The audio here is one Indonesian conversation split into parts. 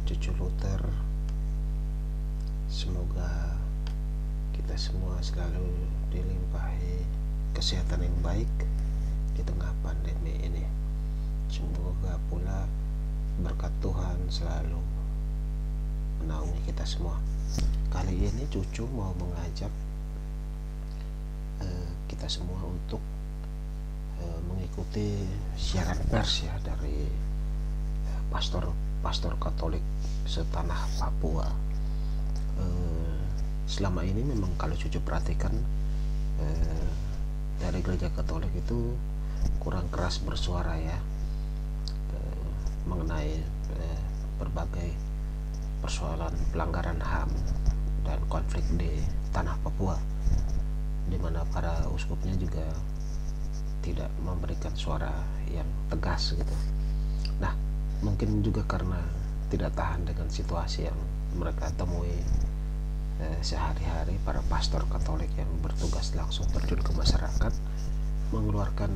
cucu Luther. Semoga kita semua selalu dilimpahi kesehatan yang baik di tengah pandemi ini. Semoga pula berkat Tuhan selalu menaungi kita semua. Kali ini cucu mau mengajak kita semua untuk mengikuti siaran pers ya dari pastor Katolik setanah Papua. Selama ini memang kalau cucu perhatikan dari gereja Katolik itu kurang keras bersuara ya mengenai berbagai persoalan pelanggaran HAM dan konflik di tanah Papua, di mana para uskupnya juga tidak memberikan suara yang tegas gitu. Nah, mungkin juga karena tidak tahan dengan situasi yang mereka temui sehari-hari, para pastor Katolik yang bertugas langsung terjun ke masyarakat mengeluarkan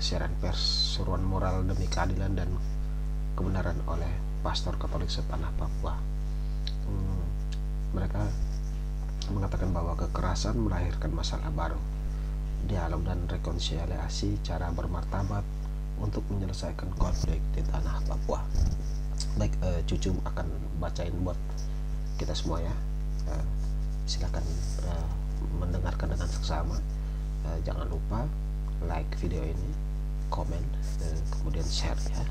siaran pers seruan moral demi keadilan dan kebenaran oleh pastor Katolik setanah Papua. Mereka mengatakan bahwa kekerasan melahirkan masalah baru, dialog dan rekonsiliasi cara bermartabat untuk menyelesaikan konflik di tanah Papua. Baik, cucu akan bacain buat kita semua ya. Silakan mendengarkan dengan seksama. Jangan lupa like video ini, komen, kemudian share ya.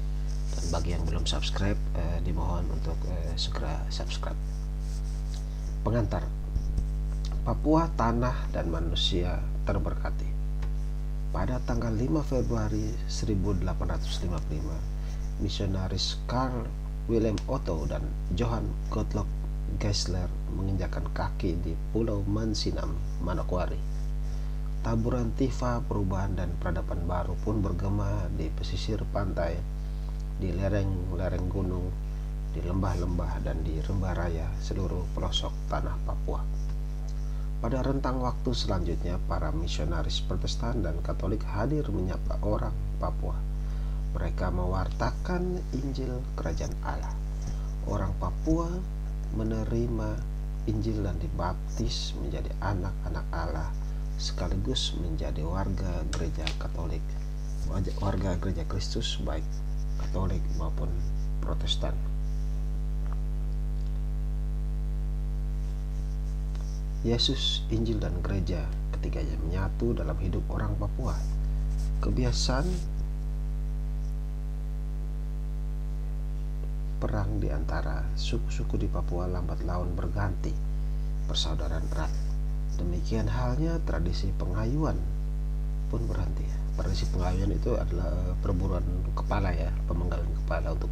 Dan bagi yang belum subscribe, dimohon untuk segera subscribe. Pengantar. Papua, tanah dan manusia terberkati. Pada tanggal 5 Februari 1855, misionaris Karl Wilhelm Otto dan Johann Gottlob Geisler menginjakan kaki di Pulau Mansinam, Manokwari. Taburan tifa perubahan dan peradaban baru pun bergema di pesisir pantai, di lereng-lereng gunung, di lembah-lembah dan di rimba raya seluruh pelosok tanah Papua. Pada rentang waktu selanjutnya, para misionaris Protestan dan Katolik hadir menyapa orang Papua. Mereka mewartakan Injil Kerajaan Allah. Orang Papua menerima Injil dan dibaptis menjadi anak-anak Allah, sekaligus menjadi warga gereja Katolik, warga gereja Kristus, baik Katolik maupun Protestan. Yesus, Injil, dan gereja ketiganya menyatu dalam hidup orang Papua. Kebiasaan perang di antara suku-suku di Papua lambat laun berganti persaudaraan erat. Demikian halnya tradisi pengayuan pun berhenti. Tradisi pengayuan itu adalah perburuan kepala ya, pemenggalan kepala untuk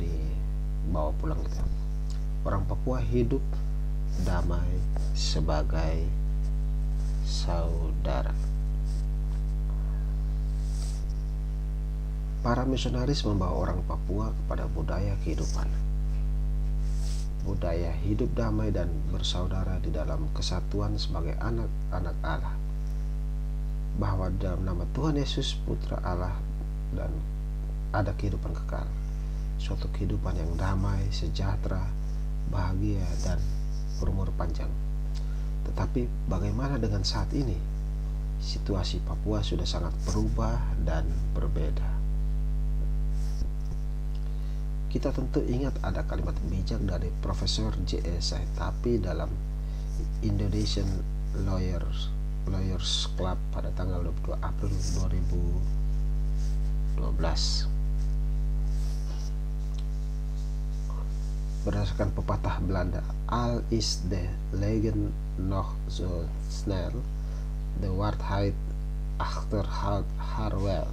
dibawa pulang gitu. Orang Papua hidup damai sebagai saudara. Para misionaris membawa orang Papua kepada budaya kehidupan, budaya hidup damai dan bersaudara di dalam kesatuan sebagai anak-anak Allah, bahwa dalam nama Tuhan Yesus Putra Allah dan ada kehidupan kekal, suatu kehidupan yang damai, sejahtera, bahagia, dan berumur panjang. Tetapi bagaimana dengan saat ini? Situasi Papua sudah sangat berubah dan berbeda. Kita tentu ingat ada kalimat bijak dari Profesor J.E. Said, tapi dalam Indonesian Lawyers Club pada tanggal 22 April 2012. Berdasarkan pepatah Belanda, al is de legend nog zo snel, de waarheid achter haar wel.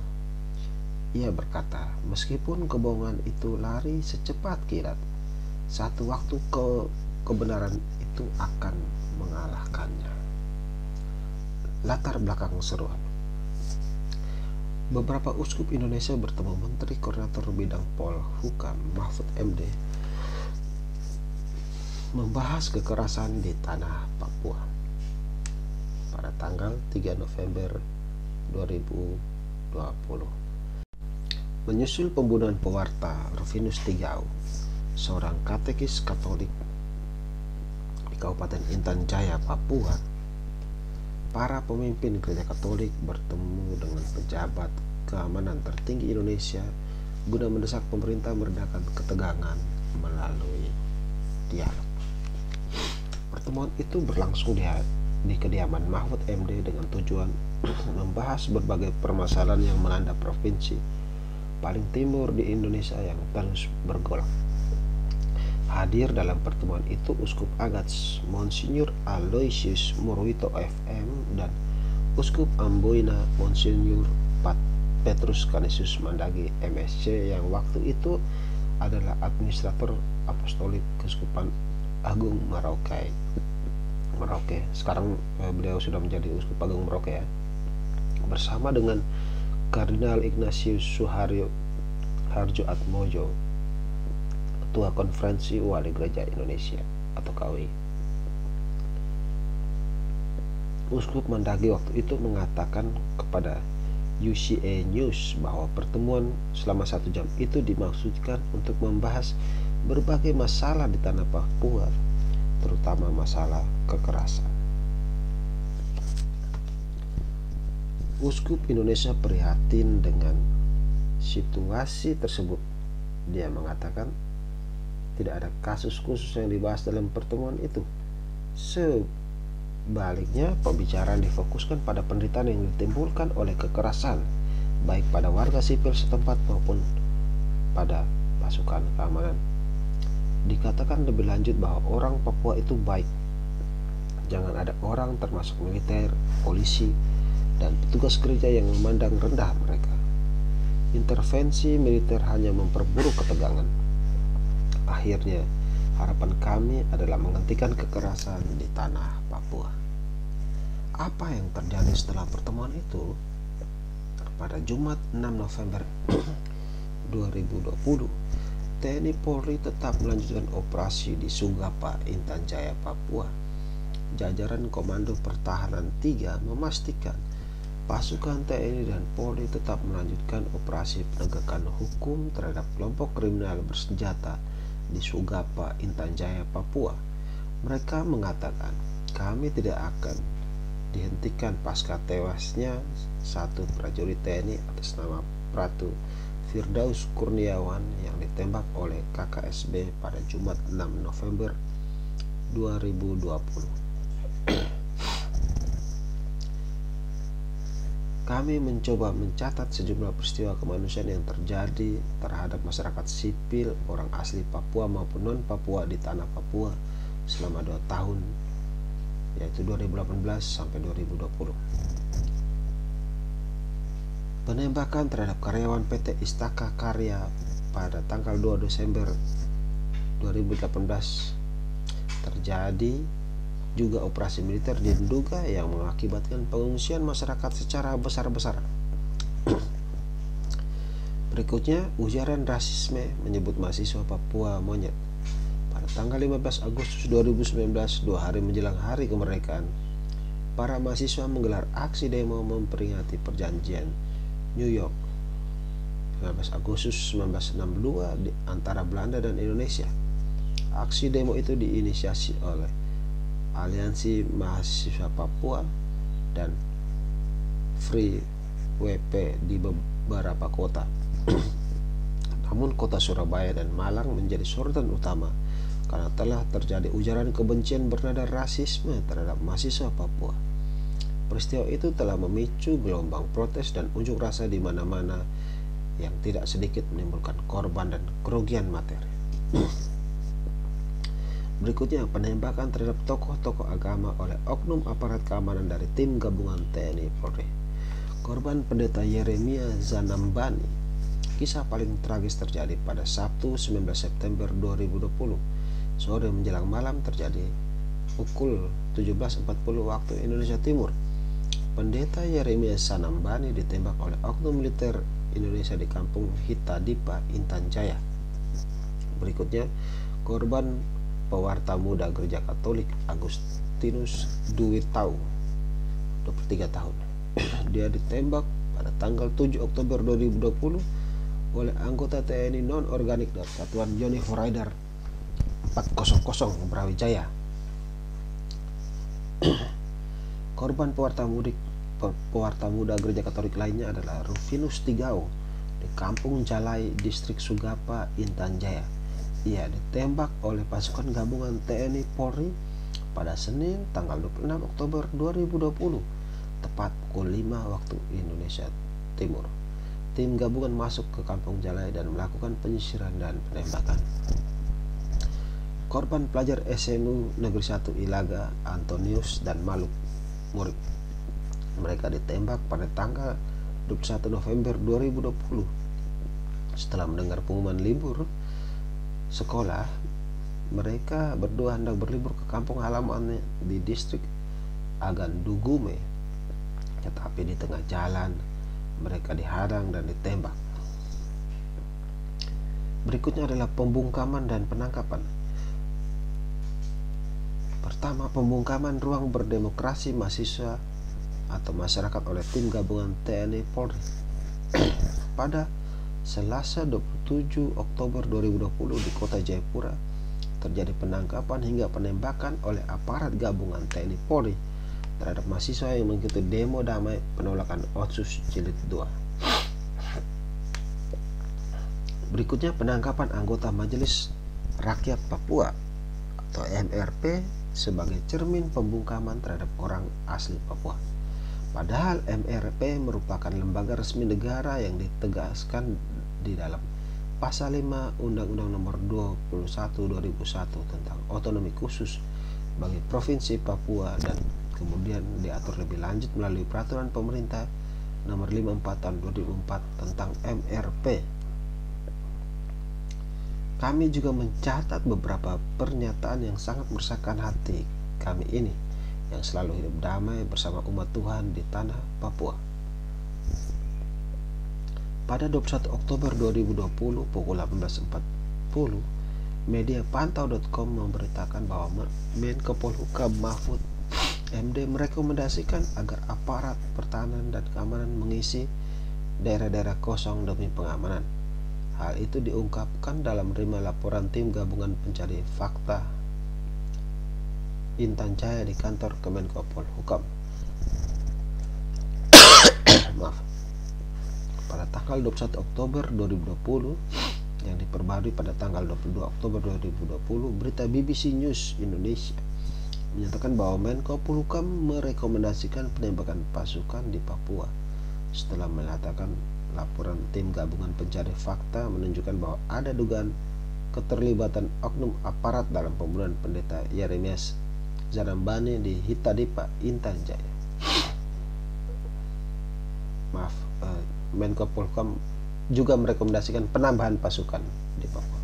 Ia berkata, meskipun kebohongan itu lari secepat kilat, satu waktu kebenaran itu akan mengalahkannya. Latar belakang seruan. Beberapa uskup Indonesia bertemu Menteri Koordinator Bidang Polhukam Mahfud MD membahas kekerasan di tanah Papua pada tanggal 3 November 2020. Menyusul pembunuhan pewarta Rufinus Tigau, seorang katekis Katolik di Kabupaten Intan Jaya, Papua, para pemimpin gereja Katolik bertemu dengan pejabat keamanan tertinggi Indonesia guna mendesak pemerintah meredakan ketegangan melalui dialog. Pertemuan itu berlangsung di kediaman Mahfud MD dengan tujuan membahas berbagai permasalahan yang melanda provinsi paling timur di Indonesia yang terus bergolak. Hadir dalam pertemuan itu Uskup Agats Monsinyur Aloysius Murwito FM dan Uskup Amboina Monsinyur Petrus Canisius Mandagi MSc yang waktu itu adalah administrator apostolik Keuskupan Agung Merauke. Sekarang beliau sudah menjadi Uskup Agung Merauke ya. Bersama dengan Kardinal Ignatius Suharyo Harjoatmojo, Ketua Konferensi Wali Gereja Indonesia atau KWI. Uskup Mandagi waktu itu mengatakan kepada UCA News bahwa pertemuan selama 1 jam itu dimaksudkan untuk membahas berbagai masalah di tanah Papua, terutama masalah kekerasan. Uskup Indonesia prihatin dengan situasi tersebut. Dia mengatakan tidak ada kasus khusus yang dibahas dalam pertemuan itu. Sebaliknya, pembicaraan difokuskan pada penderitaan yang ditimbulkan oleh kekerasan, baik pada warga sipil setempat maupun pada pasukan keamanan. Dikatakan lebih lanjut bahwa orang Papua itu baik. Jangan ada orang termasuk militer, polisi, dan petugas gereja yang memandang rendah mereka. Intervensi militer hanya memperburuk ketegangan. Akhirnya, harapan kami adalah menghentikan kekerasan di tanah Papua. Apa yang terjadi setelah pertemuan itu? Pada Jumat 6 November 2020, TNI Polri tetap melanjutkan operasi di Sugapa, Intan Jaya, Papua. Jajaran Komando Pertahanan 3 memastikan pasukan TNI dan Polri tetap melanjutkan operasi penegakan hukum terhadap kelompok kriminal bersenjata di Sugapa, Intan Jaya, Papua. Mereka mengatakan, kami tidak akan dihentikan pasca tewasnya satu prajurit TNI atas nama Pratu Firdaus Kurniawan yang ditembak oleh KKSB pada Jumat 6 November 2020. Kami mencoba mencatat sejumlah peristiwa kemanusiaan yang terjadi terhadap masyarakat sipil, orang asli Papua maupun non-Papua di tanah Papua selama 2 tahun, yaitu 2018 sampai 2020. Penembakan terhadap karyawan PT Istaka Karya pada tanggal 2 Desember 2018 terjadi. Juga operasi militer di Nduga yang mengakibatkan pengungsian masyarakat secara besar-besaran. Berikutnya, ujaran rasisme menyebut mahasiswa Papua monyet. Pada tanggal 15 Agustus 2019, 2 hari menjelang hari kemerdekaan, para mahasiswa menggelar aksi demo memperingati perjanjian New York 19 Agustus 1962 di antara Belanda dan Indonesia. Aksi demo itu diinisiasi oleh Aliansi Mahasiswa Papua dan Free WP di beberapa kota. Namun kota Surabaya dan Malang menjadi sorotan utama karena telah terjadi ujaran kebencian bernada rasisme terhadap mahasiswa Papua. Peristiwa itu telah memicu gelombang protes dan unjuk rasa di mana-mana yang tidak sedikit menimbulkan korban dan kerugian materi. Berikutnya, penembakan terhadap tokoh-tokoh agama oleh oknum aparat keamanan dari tim gabungan TNI Polri. Korban Pendeta Yeremia Zanambani. Kisah paling tragis terjadi pada Sabtu 19 September 2020. Sore menjelang malam terjadi pukul 17.40 waktu Indonesia Timur. Pendeta Yeremia Zanambani ditembak oleh oknum militer Indonesia di kampung Hitadipa, Intan Jaya. Berikutnya, korban pewarta muda Gereja Katolik Agustinus Dwi Tau, 23 tahun. Dia ditembak pada tanggal 7 Oktober 2020 oleh anggota TNI non-organik dan Satuan Yoni Rider 400 Brawijaya. Korban pewarta muda Gereja Katolik lainnya adalah Rufinus Tigao di Kampung Jalai, Distrik Sugapa, Intan Jaya. Ia ditembak oleh pasukan gabungan TNI Polri pada Senin tanggal 26 Oktober 2020 tepat pukul 5 waktu Indonesia Timur. Tim gabungan masuk ke Kampung Jalai dan melakukan penyisiran dan penembakan. Korban pelajar SMU Negeri 1 Ilaga, Antonius dan Maluk, murid. Mereka ditembak pada tanggal 21 November 2020 setelah mendengar pengumuman libur sekolah. Mereka berdua hendak berlibur ke kampung halamannya di distrik Agandugume, tetapi di tengah jalan mereka dihadang dan ditembak. Berikutnya adalah pembungkaman dan penangkapan. Pertama, pembungkaman ruang berdemokrasi mahasiswa atau masyarakat oleh tim gabungan TNI Polri. Pada Selasa 27 Oktober 2020 di Kota Jayapura terjadi penangkapan hingga penembakan oleh aparat gabungan TNI Polri terhadap mahasiswa yang mengikuti demo damai penolakan Otsus Jilid 2. Berikutnya penangkapan anggota Majelis Rakyat Papua atau MRP sebagai cermin pembungkaman terhadap orang asli Papua. Padahal MRP merupakan lembaga resmi negara yang ditegaskan di dalam Pasal 5 Undang-Undang Nomor 21 2001 tentang otonomi khusus bagi Provinsi Papua dan kemudian diatur lebih lanjut melalui Peraturan Pemerintah Nomor 54 Tahun 2004 tentang MRP. Kami juga mencatat beberapa pernyataan yang sangat meresahkan hati kami ini yang selalu hidup damai bersama umat Tuhan di tanah Papua. Pada 21 Oktober 2020 pukul 18.40, media pantau.com memberitakan bahwa Menko Polhukam Mahfud MD merekomendasikan agar aparat pertahanan dan keamanan mengisi daerah-daerah kosong demi pengamanan. Hal itu diungkapkan dalam menerima laporan tim gabungan pencari fakta Intan Jaya di kantor Kemenko Polhukam. Maaf. Pada tanggal 21 Oktober 2020 yang diperbarui pada tanggal 22 Oktober 2020, berita BBC News Indonesia menyatakan bahwa Menko Polhukam merekomendasikan penembakan pasukan di Papua setelah mengatakan laporan tim gabungan pencari fakta menunjukkan bahwa ada dugaan keterlibatan oknum aparat dalam pembunuhan pendeta Yeremias Zanambane di Hitadipa, Intan Jaya. Menko Polhukam juga merekomendasikan penambahan pasukan di Papua.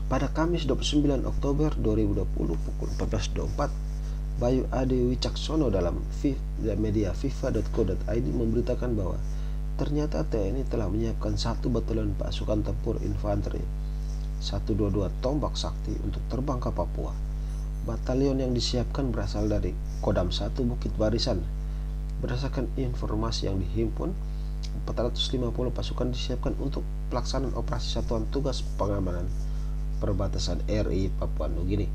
Pada Kamis 29 Oktober 2020 pukul 14.24, Bayu Ade Wicaksono dalam media fifa.co.id memberitakan bahwa ternyata TNI telah menyiapkan satu batalan pasukan tempur infanteri 122 Tombak Sakti untuk terbang ke Papua. Batalion yang disiapkan berasal dari Kodam 1 Bukit Barisan. Berdasarkan informasi yang dihimpun, 450 pasukan disiapkan untuk pelaksanaan operasi Satuan Tugas Pengamanan Perbatasan RI Papua Nugini.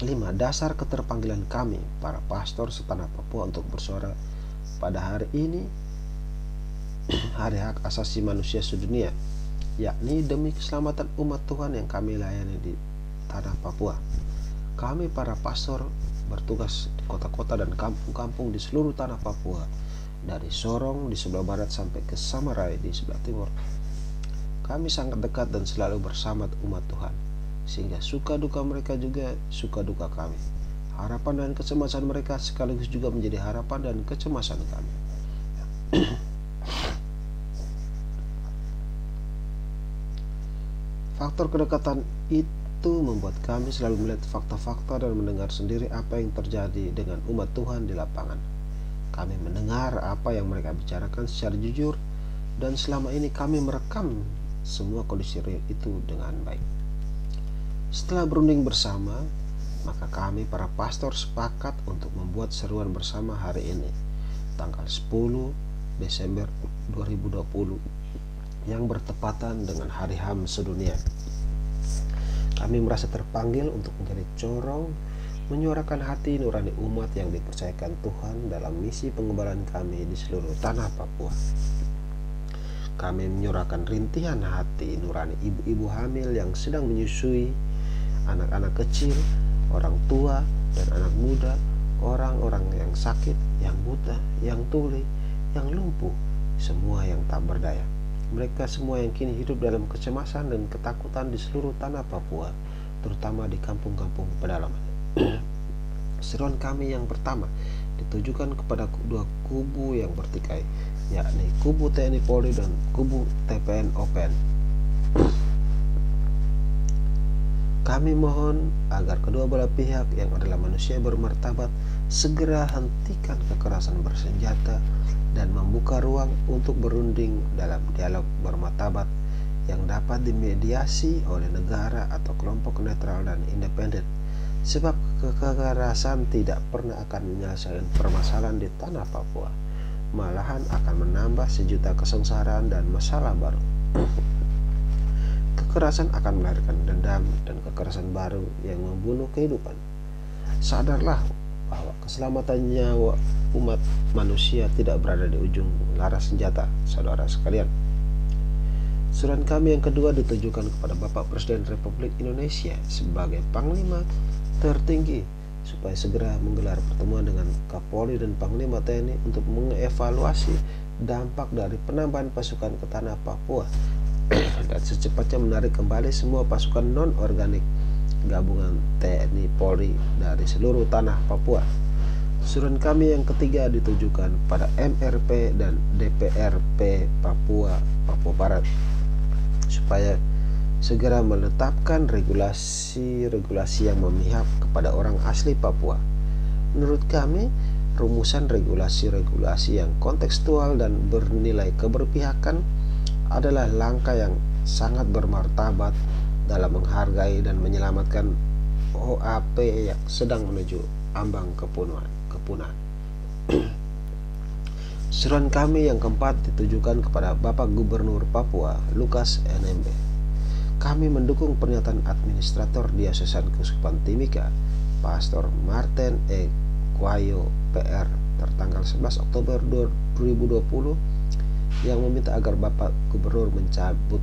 5. Dasar keterpanggilan kami, para pastor setanah Papua, untuk bersuara pada hari ini, Hari Hak Asasi Manusia Sedunia, yakni demi keselamatan umat Tuhan yang kami layani di tanah Papua. Kami para pastor bertugas di kota-kota dan kampung-kampung di seluruh tanah Papua, dari Sorong di sebelah barat sampai ke Samarai di sebelah timur. Kami sangat dekat dan selalu bersama umat Tuhan, sehingga suka duka mereka juga suka duka kami. Harapan dan kecemasan mereka sekaligus juga menjadi harapan dan kecemasan kami. Faktor kedekatan itu membuat kami selalu melihat fakta-fakta dan mendengar sendiri apa yang terjadi dengan umat Tuhan di lapangan. Kami mendengar apa yang mereka bicarakan secara jujur, dan selama ini kami merekam semua kondisi real itu dengan baik. Setelah berunding bersama, maka kami para pastor sepakat untuk membuat seruan bersama hari ini, tanggal 10 Desember 2020, yang bertepatan dengan hari HAM sedunia. Kami merasa terpanggil untuk menjadi corong, menyuarakan hati nurani umat yang dipercayakan Tuhan dalam misi pengembalaan kami di seluruh tanah Papua. Kami menyuarakan rintihan hati nurani ibu-ibu hamil yang sedang menyusui, anak-anak kecil, orang tua dan anak muda, orang-orang yang sakit, yang buta, yang tuli, yang lumpuh, semua yang tak berdaya. Mereka semua yang kini hidup dalam kecemasan dan ketakutan di seluruh tanah Papua, terutama di kampung-kampung pedalaman. Seruan kami yang pertama ditujukan kepada dua kubu yang bertikai, yakni kubu TNI Polri dan kubu TPN OPN. Kami mohon agar kedua belah pihak yang adalah manusia bermartabat segera hentikan kekerasan bersenjata dan membuka ruang untuk berunding dalam dialog bermartabat yang dapat dimediasi oleh negara atau kelompok netral dan independen. Sebab kekerasan tidak pernah akan menyelesaikan permasalahan di tanah Papua, malahan akan menambah sejuta kesengsaraan dan masalah baru. Kekerasan akan melahirkan dendam dan kekerasan baru yang membunuh kehidupan. Sadarlah bahwa keselamatan nyawa umat manusia tidak berada di ujung laras senjata, saudara sekalian. Surat kami yang kedua ditujukan kepada Bapak Presiden Republik Indonesia sebagai Panglima tertinggi supaya segera menggelar pertemuan dengan Kapolri dan Panglima TNI untuk mengevaluasi dampak dari penambahan pasukan ke tanah Papua dan secepatnya menarik kembali semua pasukan non-organik gabungan TNI Polri dari seluruh tanah Papua. Surat kami yang ketiga ditujukan pada MRP dan DPRP Papua Barat supaya segera menetapkan regulasi-regulasi yang memihak kepada orang asli Papua. Menurut kami, rumusan regulasi-regulasi yang kontekstual dan bernilai keberpihakan adalah langkah yang sangat bermartabat dalam menghargai dan menyelamatkan OAP yang sedang menuju ambang kepunahan. Seruan kami yang keempat ditujukan kepada Bapak Gubernur Papua, Lukas NMB. Kami mendukung pernyataan Administrator Diosesan Keuskupan Timika, Pastor Martin E. Kwayo PR tertanggal 11 Oktober 2020 yang meminta agar Bapak Gubernur mencabut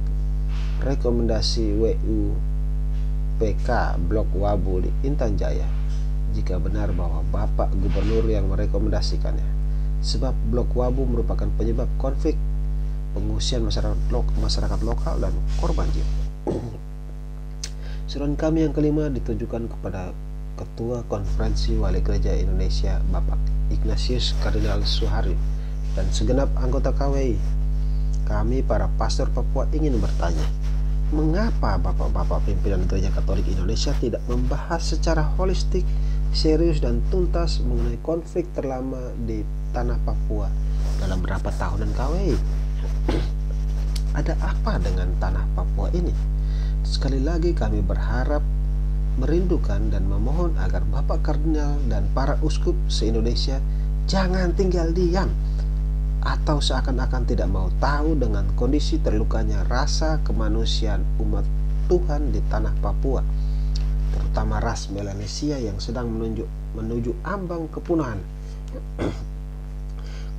rekomendasi WUPK Blok Wabu di Intan Jaya jika benar bahwa Bapak Gubernur yang merekomendasikannya, sebab Blok Wabu merupakan penyebab konflik, pengungsian masyarakat lokal dan korban jiwa. Surat kami yang kelima ditujukan kepada Ketua Konferensi Wali Gereja Indonesia Bapak Ignatius Kardinal Suharyo dan segenap anggota KWI. Kami para pastor Papua ingin bertanya, mengapa bapak-bapak pimpinan Gereja Katolik Indonesia tidak membahas secara holistik, serius dan tuntas mengenai konflik terlama di tanah Papua dalam beberapa tahunan KWI? Ada apa dengan tanah Papua ini? Sekali lagi kami berharap, merindukan dan memohon agar Bapak Kardinal dan para uskup se-Indonesia jangan tinggal diam atau seakan-akan tidak mau tahu dengan kondisi terlukanya rasa kemanusiaan umat Tuhan di tanah Papua, terutama ras Melanesia yang sedang menuju ambang kepunahan.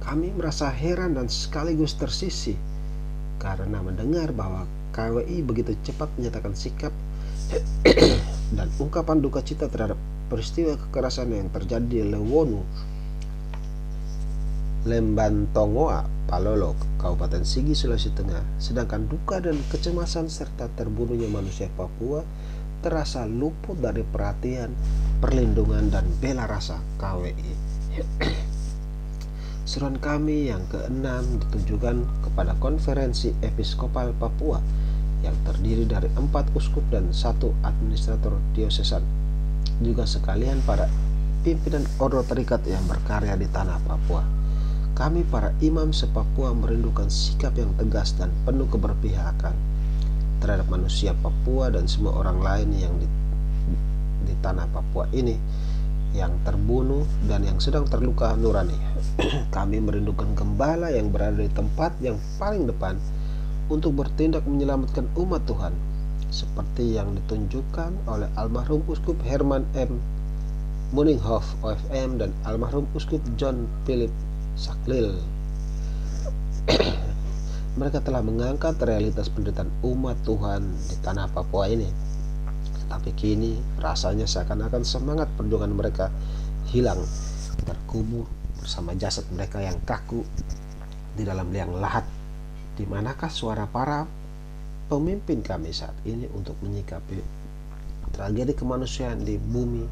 Kami merasa heran dan sekaligus tersisih karena mendengar bahwa KWI begitu cepat menyatakan sikap dan ungkapan duka cita terhadap peristiwa kekerasan yang terjadi di Lewonu, Lembantongoa, Palolo, Kabupaten Sigi, Sulawesi Tengah, sedangkan duka dan kecemasan serta terbunuhnya manusia Papua terasa luput dari perhatian, perlindungan dan bela rasa KWI. Seruan kami yang keenam ditujukan kepada Konferensi Episkopal Papua yang terdiri dari 4 uskup dan 1 administrator diosesan, juga sekalian para pimpinan ordo terikat yang berkarya di tanah Papua. Kami para imam se-Papua merindukan sikap yang tegas dan penuh keberpihakan terhadap manusia Papua dan semua orang lain yang di tanah Papua ini yang terbunuh dan yang sedang terluka nurani. Kami merindukan gembala yang berada di tempat yang paling depan untuk bertindak menyelamatkan umat Tuhan, seperti yang ditunjukkan oleh almarhum Uskup Herman M. Munninghoff OFM dan almarhum Uskup John Philip Saklil. Mereka telah mengangkat realitas penderitaan umat Tuhan di tanah Papua ini. Tapi kini rasanya seakan-akan semangat perjuangan mereka hilang, terkubur bersama jasad mereka yang kaku di dalam liang lahat. Di manakah suara para pemimpin kami saat ini untuk menyikapi tragedi kemanusiaan di bumi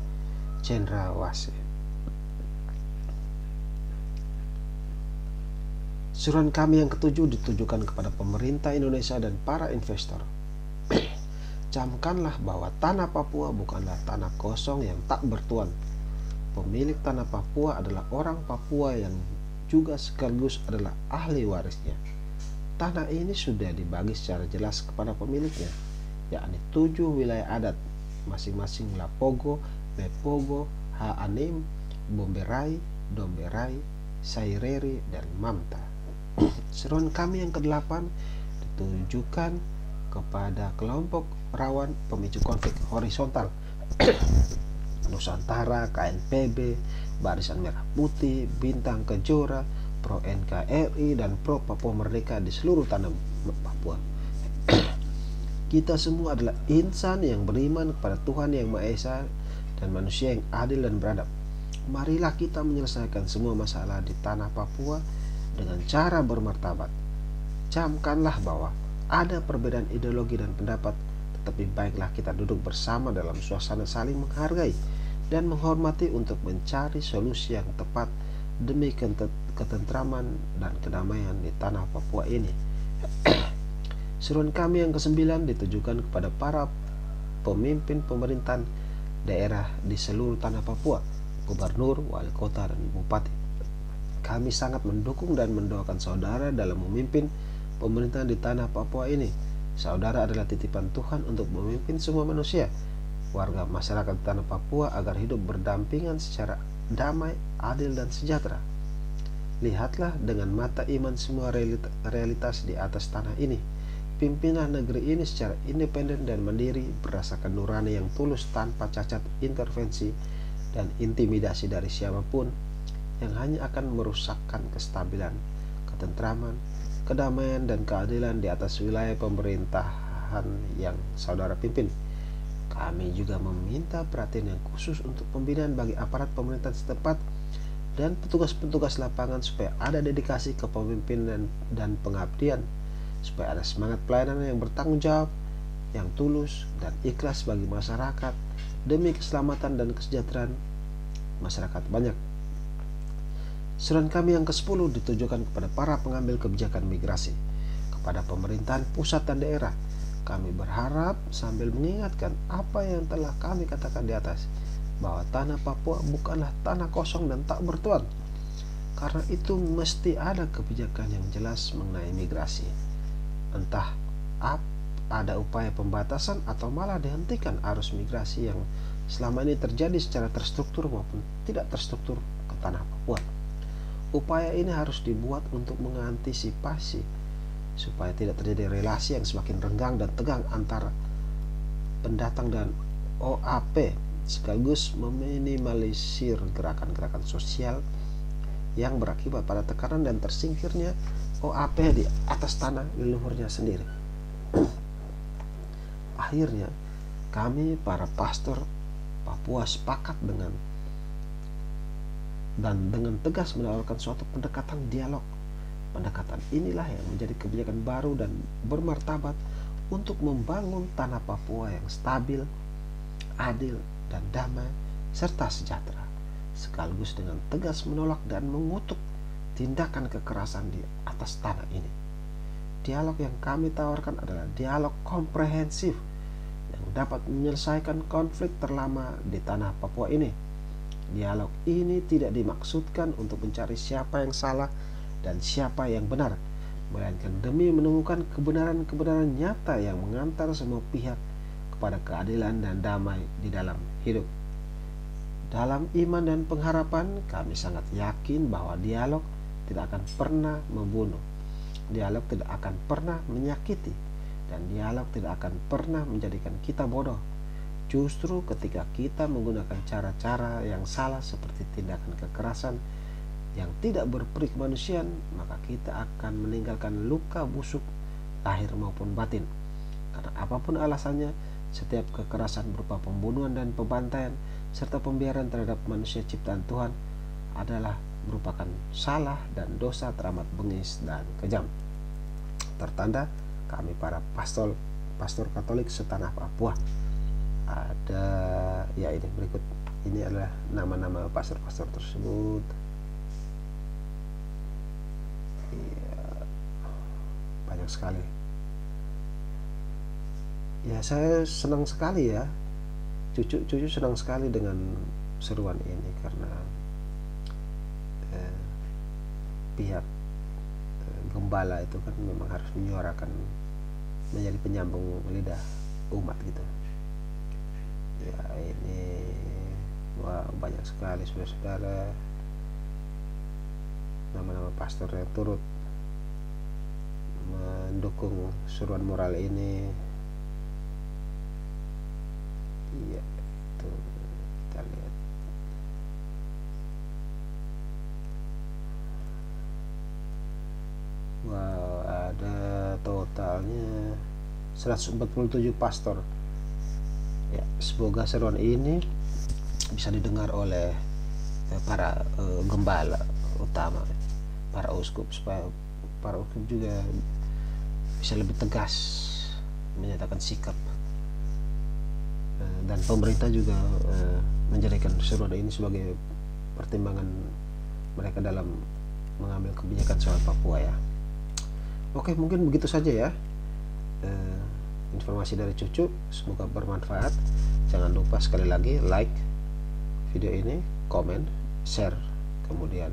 cendrawasih? Seruan kami yang ketujuh ditujukan kepada pemerintah Indonesia dan para investor. Camkanlah bahwa tanah Papua bukanlah tanah kosong yang tak bertuan. Pemilik tanah Papua adalah orang Papua yang juga sekaligus adalah ahli warisnya. Tanah ini sudah dibagi secara jelas kepada pemiliknya, yakni 7 wilayah adat, masing-masing Lapogo, Mepogo, Haanim, Bomberai, Domberai, Saireri, dan Mamta. Seruan kami yang ke-8 ditujukan kepada kelompok rawan pemicu konflik horizontal Nusantara, KNPB, Barisan Merah Putih, Bintang Kejora, Pro NKRI, dan Pro Papua Merdeka di seluruh tanah Papua. Kita semua adalah insan yang beriman kepada Tuhan Yang Maha Esa dan manusia yang adil dan beradab. Marilah kita menyelesaikan semua masalah di tanah Papua dengan cara bermartabat. Camkanlah bahwa ada perbedaan ideologi dan pendapat, tetapi baiklah kita duduk bersama dalam suasana saling menghargai dan menghormati untuk mencari solusi yang tepat demi ketentraman dan kedamaian di tanah Papua ini. Seruan kami yang ke-9 ditujukan kepada para pemimpin pemerintahan daerah di seluruh tanah Papua, gubernur, wali kota, dan bupati. Kami sangat mendukung dan mendoakan saudara dalam memimpin pemerintahan di tanah Papua ini. Saudara adalah titipan Tuhan untuk memimpin semua manusia, warga masyarakat di tanah Papua, agar hidup berdampingan secara damai, adil, dan sejahtera. Lihatlah dengan mata iman semua realitas di atas tanah ini. Pimpinlah negeri ini secara independen dan mandiri, berdasarkan nurani yang tulus tanpa cacat intervensi dan intimidasi dari siapapun yang hanya akan merusakkan kestabilan, ketentraman, kedamaian, dan keadilan di atas wilayah pemerintahan yang saudara pimpin. Kami juga meminta perhatian yang khusus untuk pembinaan bagi aparat pemerintahan setempat dan petugas-petugas lapangan supaya ada dedikasi kepemimpinan dan pengabdian, supaya ada semangat pelayanan yang bertanggung jawab, yang tulus dan ikhlas bagi masyarakat demi keselamatan dan kesejahteraan masyarakat banyak. Seruan kami yang ke-10 ditujukan kepada para pengambil kebijakan migrasi, kepada pemerintahan pusat dan daerah. Kami berharap sambil mengingatkan apa yang telah kami katakan di atas, bahwa tanah Papua bukanlah tanah kosong dan tak bertuan. Karena itu mesti ada kebijakan yang jelas mengenai migrasi. Entah ada upaya pembatasan atau malah dihentikan arus migrasi yang selama ini terjadi secara terstruktur maupun tidak terstruktur ke tanah Papua. Upaya ini harus dibuat untuk mengantisipasi supaya tidak terjadi relasi yang semakin renggang dan tegang antara pendatang dan OAP, sekaligus meminimalisir gerakan-gerakan sosial yang berakibat pada tekanan dan tersingkirnya OAP di atas tanah leluhurnya sendiri. Akhirnya, kami para pastor Papua sepakat dengan tegas menawarkan suatu pendekatan dialog. Pendekatan inilah yang menjadi kebijakan baru dan bermartabat untuk membangun tanah Papua yang stabil, adil, dan damai, serta sejahtera, sekaligus dengan tegas menolak dan mengutuk tindakan kekerasan di atas tanah ini. Dialog yang kami tawarkan adalah dialog komprehensif yang dapat menyelesaikan konflik terlama di tanah Papua ini. Dialog ini tidak dimaksudkan untuk mencari siapa yang salah dan siapa yang benar, melainkan demi menemukan kebenaran-kebenaran nyata yang mengantar semua pihak kepada keadilan dan damai di dalam hidup. Dalam iman dan pengharapan, kami sangat yakin bahwa dialog tidak akan pernah membunuh. Dialog tidak akan pernah menyakiti, dan dialog tidak akan pernah menjadikan kita bodoh. Justru ketika kita menggunakan cara-cara yang salah seperti tindakan kekerasan yang tidak berperi kemanusiaan, maka kita akan meninggalkan luka busuk lahir maupun batin. Karena apapun alasannya, setiap kekerasan berupa pembunuhan dan pembantaian serta pembiaran terhadap manusia ciptaan Tuhan adalah merupakan salah dan dosa teramat bengis dan kejam. Tertanda kami para pastor Katolik setanah Papua. Ada ya, ini berikut, ini adalah nama-nama pastor-pastor tersebut. Ya, banyak sekali. Ya, saya senang sekali ya, cucu senang sekali dengan seruan ini, karena pihak gembala itu kan memang harus menyuarakan, menjadi penyambung lidah umat gitu. Ya, ini wah, banyak sekali saudara-saudara nama-nama pastor yang turut mendukung seruan moral ini. Iya, itu kita lihat. Wow, ada totalnya 147 pastor. Ya, semoga seruan ini bisa didengar oleh para gembala utama, para uskup, supaya para uskup juga bisa lebih tegas menyatakan sikap, dan pemerintah juga menjadikan seruan ini sebagai pertimbangan mereka dalam mengambil kebijakan soal Papua ya. Oke, mungkin begitu saja ya informasi dari Cucu, semoga bermanfaat. Jangan lupa sekali lagi like video ini, komen, share, kemudian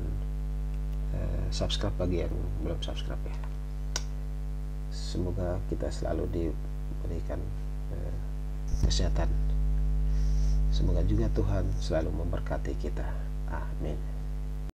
subscribe bagi yang belum subscribe ya. Semoga kita selalu diberikan kesehatan. Semoga juga Tuhan selalu memberkati kita. Amin.